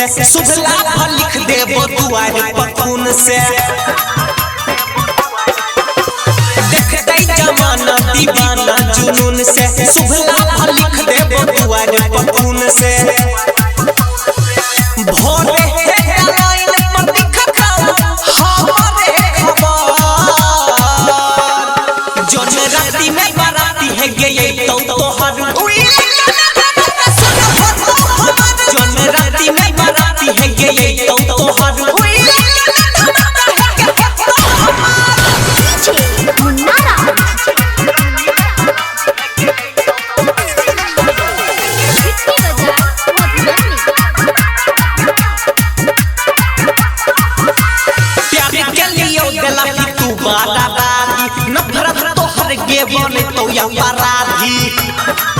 से शुभला लिख देबो दुआर पखुन से देखते जमाना दीवाना जुनून से शुभला लिख देबो दुआर पखुन से भोरे लाइन पर दिखताओ हमारे खबर जौन राती में बाराती है गई तो तोहर जौन राती में बाराती है गई तो तोहर नफरत तो हर गे बने तो या अपराधी